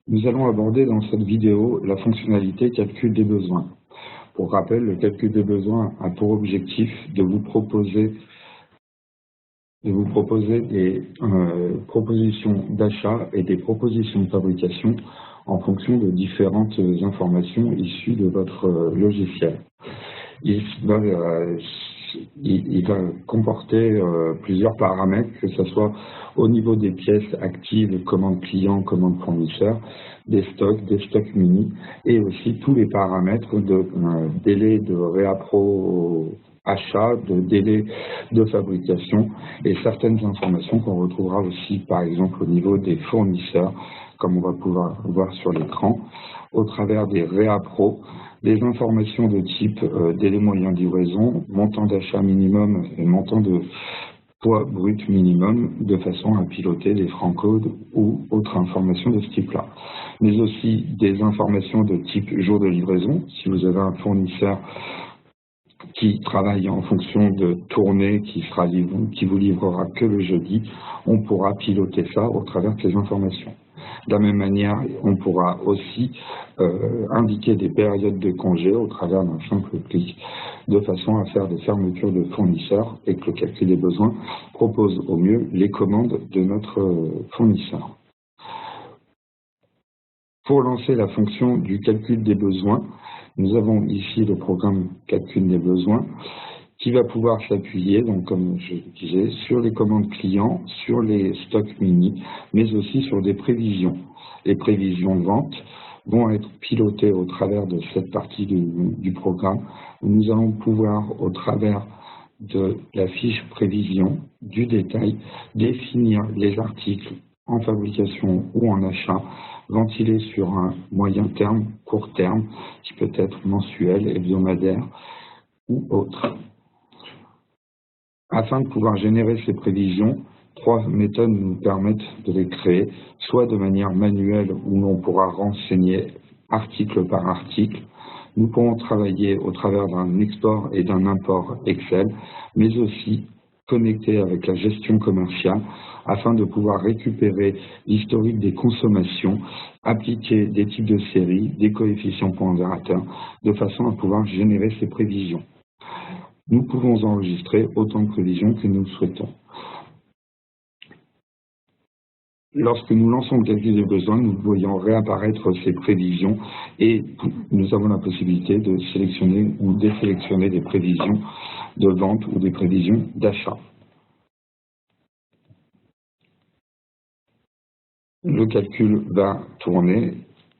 Nous allons aborder dans cette vidéo la fonctionnalité calcul des besoins. Pour rappel, le calcul des besoins a pour objectif de vous proposer des propositions d'achat et des propositions de fabrication en fonction de différentes informations issues de votre logiciel. Il va comporter plusieurs paramètres, que ce soit au niveau des pièces actives, commande client, commande fournisseur, des stocks mini, et aussi tous les paramètres de délai de réappro achat, de délai de fabrication et certaines informations qu'on retrouvera aussi par exemple au niveau des fournisseurs, comme on va pouvoir voir sur l'écran, au travers des réappros, des informations de type délai moyen de livraison, montant d'achat minimum et montant de poids brut minimum, de façon à piloter les francs codes ou autres informations de ce type-là. Mais aussi des informations de type jour de livraison, si vous avez un fournisseur qui travaille en fonction de tournée qui vous livrera que le jeudi, on pourra piloter ça au travers de ces informations. De la même manière, on pourra aussi indiquer des périodes de congé au travers d'un simple clic, de façon à faire des fermetures de fournisseurs et que le calcul des besoins propose au mieux les commandes de notre fournisseur. Pour lancer la fonction du calcul des besoins, nous avons ici le programme calcul des besoins qui va pouvoir s'appuyer, donc comme je disais, sur les commandes clients, sur les stocks mini, mais aussi sur des prévisions. Les prévisions de vente vont être pilotées au travers de cette partie du programme, où nous allons pouvoir, au travers de la fiche prévision, du détail, définir les articles en fabrication ou en achat, ventilés sur un moyen terme, court terme, qui peut être mensuel, hebdomadaire ou autre. Afin de pouvoir générer ces prévisions, 3 méthodes nous permettent de les créer, soit de manière manuelle où l'on pourra renseigner article par article. Nous pourrons travailler au travers d'un export et d'un import Excel, mais aussi connecter avec la gestion commerciale afin de pouvoir récupérer l'historique des consommations, appliquer des types de séries, des coefficients pondérateurs, de façon à pouvoir générer ces prévisions. Nous pouvons enregistrer autant de prévisions que nous le souhaitons. Lorsque nous lançons le calcul des besoins, nous voyons réapparaître ces prévisions et nous avons la possibilité de sélectionner ou désélectionner des prévisions de vente ou des prévisions d'achat. Le calcul va tourner,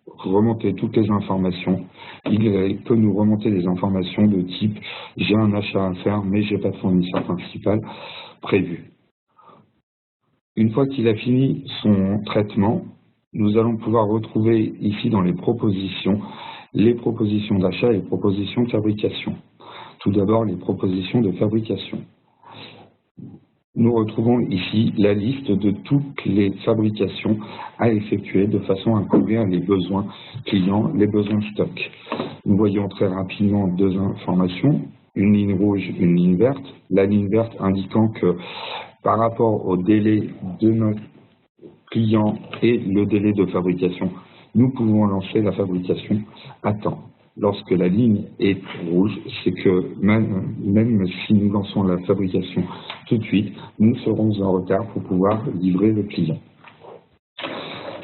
remonter toutes les informations. Il peut nous remonter des informations de type « j'ai un achat à faire, mais je n'ai pas de fournisseur principal prévu ». Une fois qu'il a fini son traitement, nous allons pouvoir retrouver ici dans les propositions d'achat et les propositions de fabrication. Tout d'abord, les propositions de fabrication. Nous retrouvons ici la liste de toutes les fabrications à effectuer de façon à couvrir les besoins clients, les besoins stock. Nous voyons très rapidement deux informations, une ligne rouge, une ligne verte. La ligne verte indiquant que par rapport au délai de notre client et le délai de fabrication, nous pouvons lancer la fabrication à temps. Lorsque la ligne est rouge, c'est que même si nous lançons la fabrication tout de suite, nous serons en retard pour pouvoir livrer le client.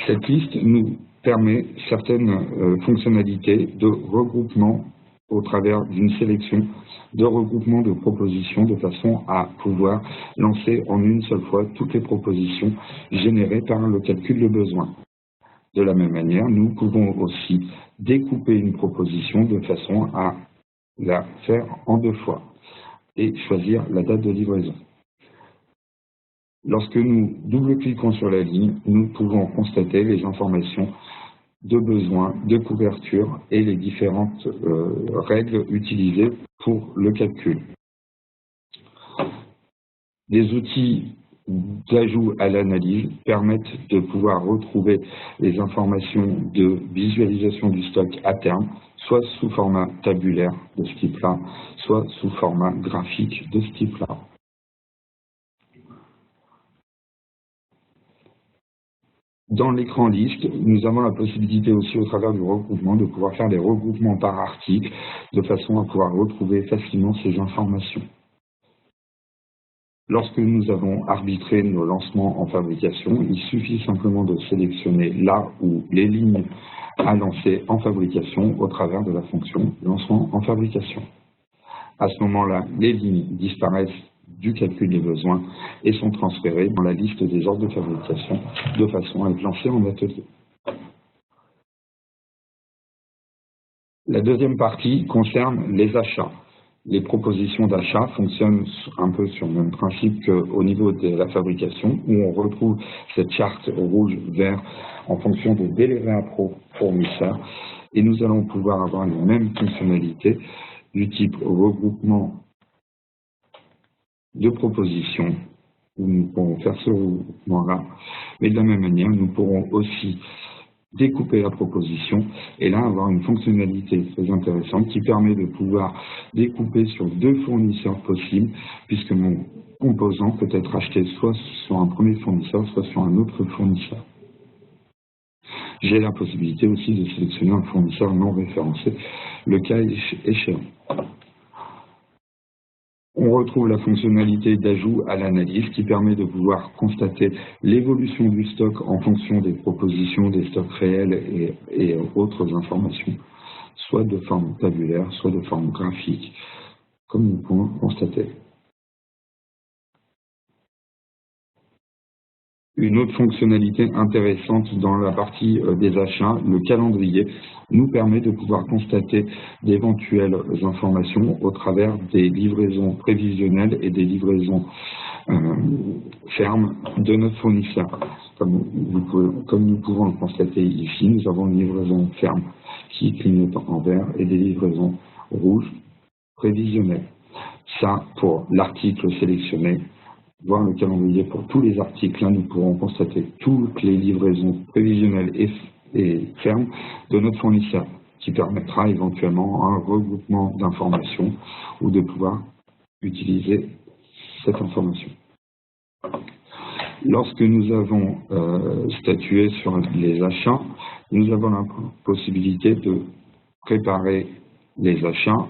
Cette liste nous permet certaines fonctionnalités de regroupement au travers d'une sélection de regroupement de propositions de façon à pouvoir lancer en une seule fois toutes les propositions générées par le calcul de besoin. De la même manière, nous pouvons aussi découper une proposition de façon à la faire en 2 fois et choisir la date de livraison. Lorsque nous double-cliquons sur la ligne, nous pouvons constater les informations de besoin, de couverture et les différentes règles utilisées pour le calcul. Des outils d'ajout à l'analyse permettent de pouvoir retrouver les informations de visualisation du stock à terme, soit sous format tabulaire de ce type-là, soit sous format graphique de ce type-là. Dans l'écran liste, nous avons la possibilité aussi au travers du regroupement de pouvoir faire des regroupements par article de façon à pouvoir retrouver facilement ces informations. Lorsque nous avons arbitré nos lancements en fabrication, il suffit simplement de sélectionner là où les lignes à lancer en fabrication au travers de la fonction lancement en fabrication. À ce moment-là, les lignes disparaissent du calcul des besoins et sont transférées dans la liste des ordres de fabrication de façon à être lancées en atelier. La deuxième partie concerne les achats. Les propositions d'achat fonctionnent un peu sur le même principe qu'au niveau de la fabrication, où on retrouve cette charte rouge-vert en fonction de délai pro fournisseur, et nous allons pouvoir avoir les mêmes fonctionnalités du type regroupement de propositions, où nous pourrons faire ce regroupement-là, mais de la même manière, nous pourrons aussi découper la proposition et là avoir une fonctionnalité très intéressante qui permet de pouvoir découper sur deux fournisseurs possibles, puisque mon composant peut être acheté soit sur un premier fournisseur, soit sur un autre fournisseur. J'ai la possibilité aussi de sélectionner un fournisseur non référencé, le cas échéant. On retrouve la fonctionnalité d'ajout à l'analyse qui permet de pouvoir constater l'évolution du stock en fonction des propositions, des stocks réels et autres informations, soit de forme tabulaire, soit de forme graphique, comme nous pouvons constater. Une autre fonctionnalité intéressante dans la partie des achats, le calendrier, nous permet de pouvoir constater d'éventuelles informations au travers des livraisons prévisionnelles et des livraisons fermes de notre fournisseur. Comme nous pouvons le constater ici, nous avons une livraison ferme qui clignote en vert et des livraisons rouges prévisionnelles. Ça, pour l'article sélectionné, voir le calendrier pour tous les articles, là, nous pourrons constater toutes les livraisons prévisionnelles et fermes de notre fournisseur, qui permettra éventuellement un regroupement d'informations ou de pouvoir utiliser cette information. Lorsque nous avons statué sur les achats, nous avons la possibilité de préparer les achats.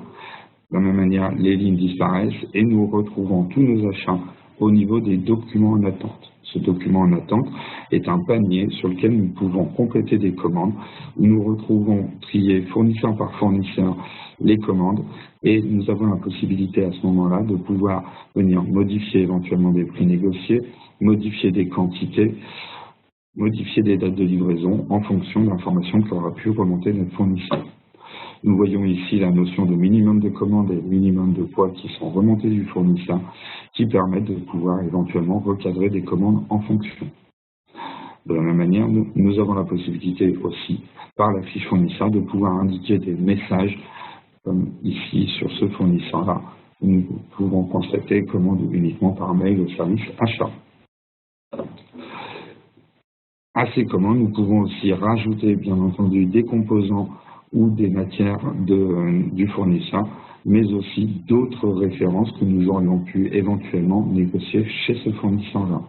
De la même manière, les lignes disparaissent et nous retrouvons tous nos achats au niveau des documents en attente. Ce document en attente est un panier sur lequel nous pouvons compléter des commandes, où nous retrouvons trier fournisseur par fournisseur les commandes et nous avons la possibilité à ce moment-là de pouvoir venir modifier éventuellement des prix négociés, modifier des quantités, modifier des dates de livraison en fonction de l'information qu'aura pu remonter notre fournisseur. Nous voyons ici la notion de minimum de commande et minimum de poids qui sont remontés du fournisseur, qui permettent de pouvoir éventuellement recadrer des commandes en fonction. De la même manière, nous avons la possibilité aussi, par la fiche fournisseur, de pouvoir indiquer des messages, comme ici sur ce fournisseur-là. Nous pouvons constater commande uniquement par mail au service achat. À ces commandes, nous pouvons aussi rajouter, bien entendu, des composants ou des matières du fournisseur, mais aussi d'autres références que nous aurions pu éventuellement négocier chez ce fournisseur-là,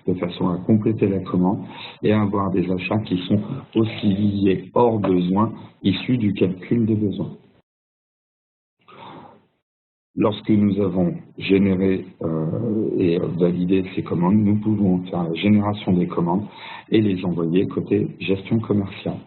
de façon à compléter la commande et à avoir des achats qui sont aussi liés hors besoin, issus du calcul des besoins. Lorsque nous avons généré et validé ces commandes, nous pouvons faire la génération des commandes et les envoyer côté gestion commerciale.